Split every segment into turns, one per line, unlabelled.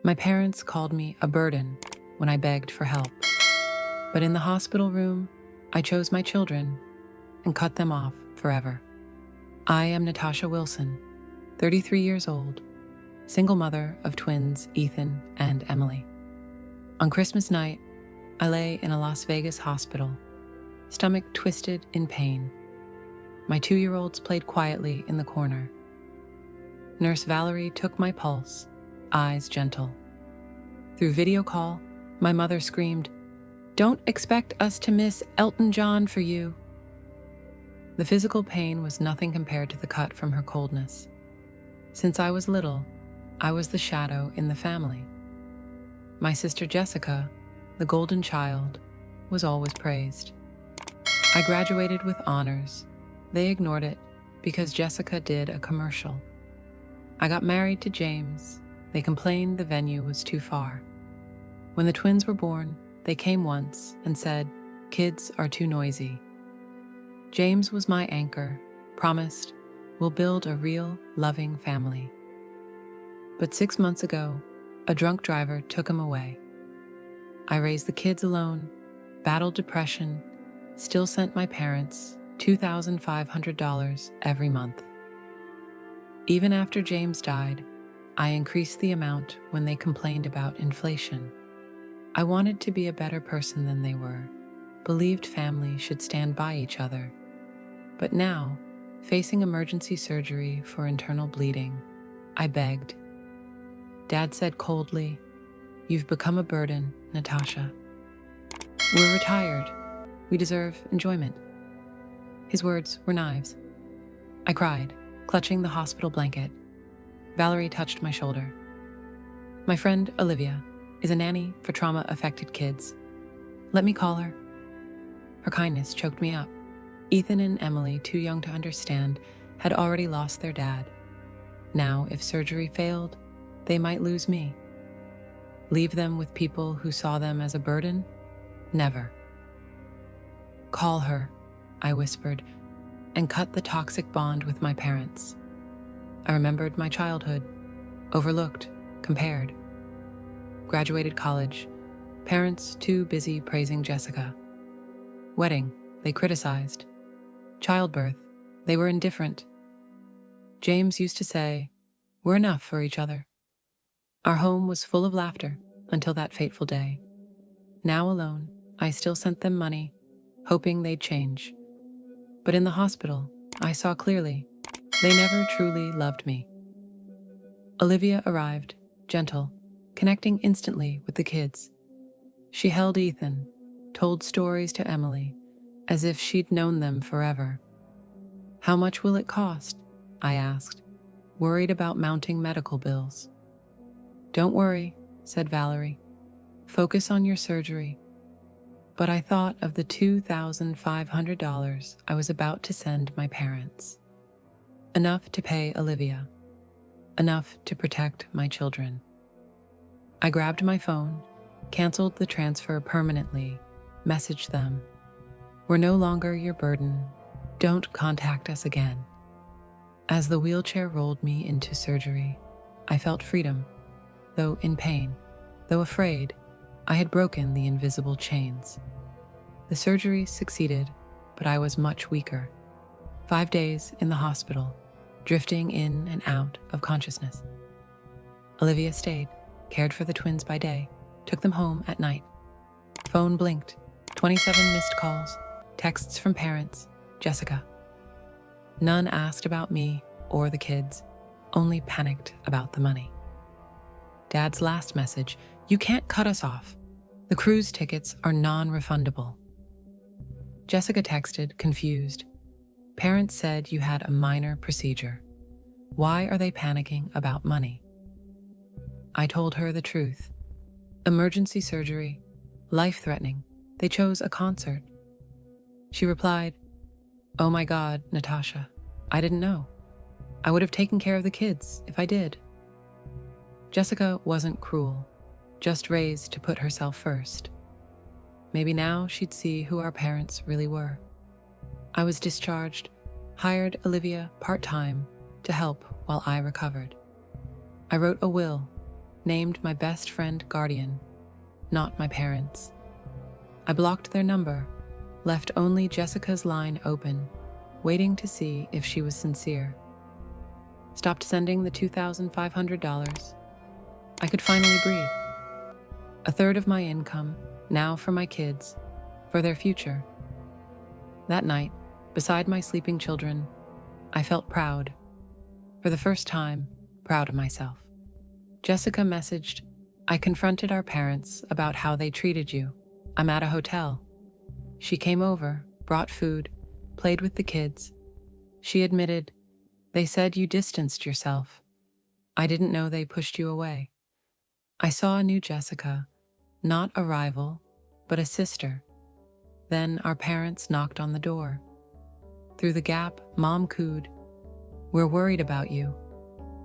My parents called me a burden when I begged for help. But in the hospital room, I chose my children and cut them off forever. I am Natasha Wilson, 33 years old, single mother of twins Ethan and Emily. On Christmas night, I lay in a Las Vegas hospital, stomach twisted in pain. My 2-year-olds played quietly in the corner. Nurse Valerie took my pulse, eyes gentle. Through video call, my mother screamed, "Don't expect us to miss Elton John for you." The physical pain was nothing compared to the cut from her coldness. Since I was little, I was the shadow in the family. My sister Jessica, the golden child, was always praised. I graduated with honors. They ignored it because Jessica did a commercial. I got married to James. They complained the venue was too far. When the twins were born, they came once and said, "Kids are too noisy." James was my anchor, promised, "We'll build a real, loving family." But 6 months ago, a drunk driver took him away. I raised the kids alone, battled depression, still sent my parents $2,500 every month. Even after James died, I increased the amount when they complained about inflation. I wanted to be a better person than they were, believed families should stand by each other. But now, facing emergency surgery for internal bleeding, I begged. Dad said coldly, "You've become a burden, Natasha. We're retired. We deserve enjoyment." His words were knives. I cried, clutching the hospital blanket. Valerie touched my shoulder. "My friend Olivia is a nanny for trauma-affected kids. Let me call her." Her kindness choked me up. Ethan and Emily, too young to understand, had already lost their dad. Now, if surgery failed, they might lose me. Leave them with people who saw them as a burden? Never. "Call her," I whispered, and cut the toxic bond with my parents. I remembered my childhood, overlooked, compared. Graduated college, parents too busy praising Jessica. Wedding, they criticized. Childbirth, they were indifferent. James used to say, "We're enough for each other." Our home was full of laughter until that fateful day. Now alone, I still sent them money, hoping they'd change. But in the hospital, I saw clearly, they never truly loved me. Olivia arrived, gentle, connecting instantly with the kids. She held Ethan, told stories to Emily, as if she'd known them forever. "How much will it cost?" I asked, worried about mounting medical bills. "Don't worry," said Valerie. "Focus on your surgery." But I thought of the $2,500 I was about to send my parents. Enough to pay Olivia. Enough to protect my children. I grabbed my phone, canceled the transfer permanently, messaged them. "We're no longer your burden. Don't contact us again." As the wheelchair rolled me into surgery, I felt freedom, though in pain, though afraid. I had broken the invisible chains. The surgery succeeded, but I was much weaker. 5 days in the hospital, drifting in and out of consciousness. Olivia stayed, cared for the twins by day, took them home at night. Phone blinked, 27 missed calls, texts from parents, Jessica. None asked about me or the kids, only panicked about the money. Dad's last message, "You can't cut us off. The cruise tickets are non-refundable." Jessica texted, confused. "Parents said you had a minor procedure. Why are they panicking about money?" I told her the truth. Emergency surgery, life-threatening. They chose a concert. She replied, "Oh my God, Natasha, I didn't know. I would have taken care of the kids if I did." Jessica wasn't cruel, just raised to put herself first. Maybe now she'd see who our parents really were. I was discharged, hired Olivia part-time to help while I recovered. I wrote a will, named my best friend guardian, not my parents. I blocked their number, left only Jessica's line open, waiting to see if she was sincere. Stopped sending the $2,500. I could finally breathe. A third of my income, now for my kids, for their future. That night, beside my sleeping children, I felt proud. For the first time, proud of myself. Jessica messaged, "I confronted our parents about how they treated you. I'm at a hotel." She came over, brought food, played with the kids. She admitted, "They said you distanced yourself. I didn't know they pushed you away." I saw a new Jessica, not a rival, but a sister. Then our parents knocked on the door. Through the gap, Mom cooed, "We're worried about you."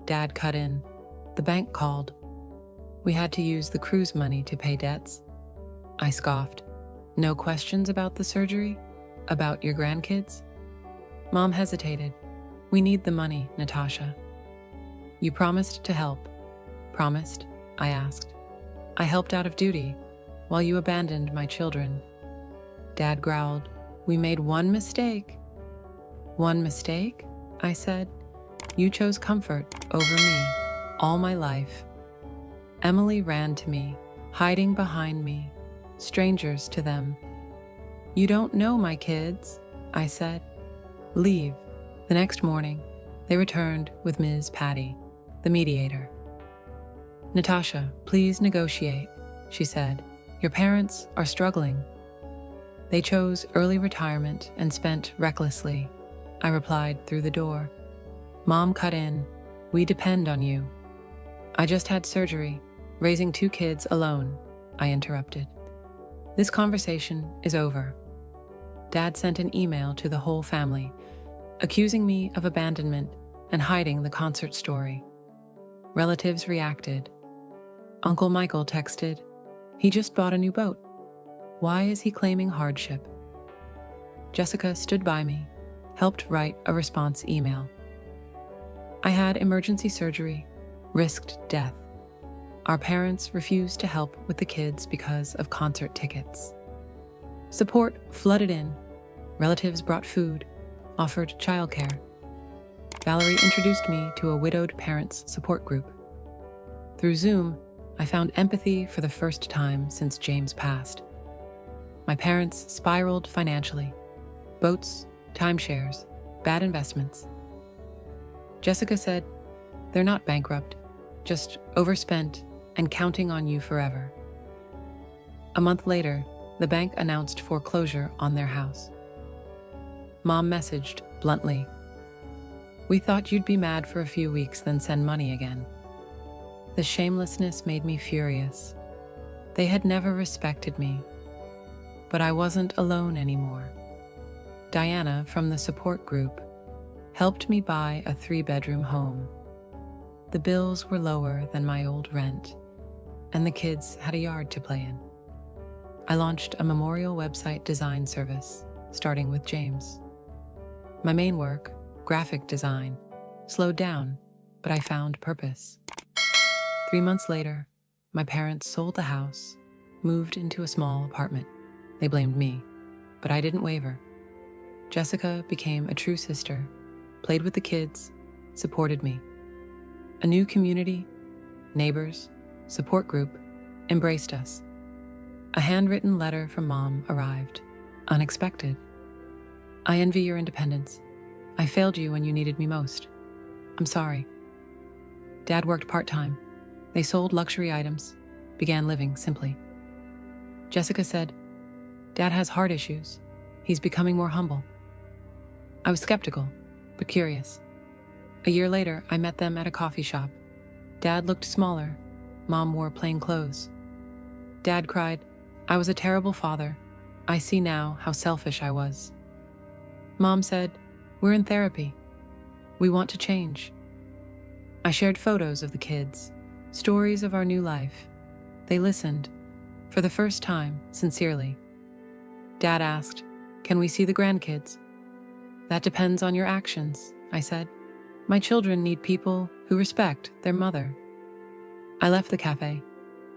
Dad cut in. The bank called. We had to use the cruise money to pay debts. I scoffed. "No questions about the surgery? About your grandkids?" Mom hesitated. "We need the money, Natasha." "You promised to help." "Promised?" I asked. "I helped out of duty, while you abandoned my children." Dad growled, "We made one mistake." "One mistake?" I said. "You chose comfort over me, all my life." Emily ran to me, hiding behind me, strangers to them. "You don't know my kids," I said. "Leave." The next morning, they returned with Ms. Patty, the mediator. "Natasha, please negotiate," she said. "Your parents are struggling." "They chose early retirement and spent recklessly," I replied through the door. Mom cut in, "We depend on you." "I just had surgery, raising 2 kids alone," I interrupted. "This conversation is over." Dad sent an email to the whole family, accusing me of abandonment and hiding the concert story. Relatives reacted. Uncle Michael texted, "He just bought a new boat. Why is he claiming hardship?" Jessica stood by me, helped write a response email. I had emergency surgery, risked death. Our parents refused to help with the kids because of concert tickets. Support flooded in. Relatives brought food, offered childcare. Valerie introduced me to a widowed parents support group. Through Zoom, I found empathy for the first time since James passed. My parents spiraled financially. Boats, timeshares, bad investments. Jessica said, "They're not bankrupt, just overspent and counting on you forever." A month later, the bank announced foreclosure on their house. Mom messaged bluntly, "We thought you'd be mad for a few weeks, then send money again." The shamelessness made me furious. They had never respected me. But I wasn't alone anymore. Diana from the support group helped me buy a 3-bedroom home. The bills were lower than my old rent, and the kids had a yard to play in. I launched a memorial website design service, starting with James. My main work, graphic design, slowed down, but I found purpose. 3 months later, my parents sold the house, moved into a small apartment. They blamed me, but I didn't waver. Jessica became a true sister, played with the kids, supported me. A new community, neighbors, support group embraced us. A handwritten letter from Mom arrived, unexpected. "I envy your independence. I failed you when you needed me most. I'm sorry." Dad worked part-time. They sold luxury items, began living simply. Jessica said, "Dad has heart issues. He's becoming more humble." I was skeptical, but curious. A year later, I met them at a coffee shop. Dad looked smaller. Mom wore plain clothes. Dad cried, "I was a terrible father. I see now how selfish I was." Mom said, "We're in therapy. We want to change." I shared photos of the kids, stories of our new life. They listened, for the first time, sincerely. Dad asked, "Can we see the grandkids?" "That depends on your actions," I said. "My children need people who respect their mother." I left the cafe,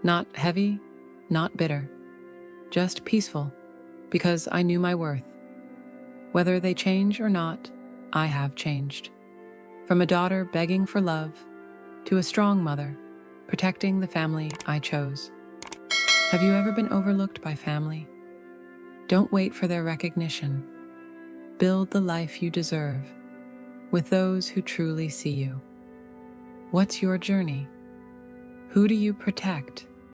not heavy, not bitter, just peaceful, because I knew my worth. Whether they change or not, I have changed. From a daughter begging for love to a strong mother protecting the family I chose. Have you ever been overlooked by family? Don't wait for their recognition. Build the life you deserve with those who truly see you. What's your journey? Who do you protect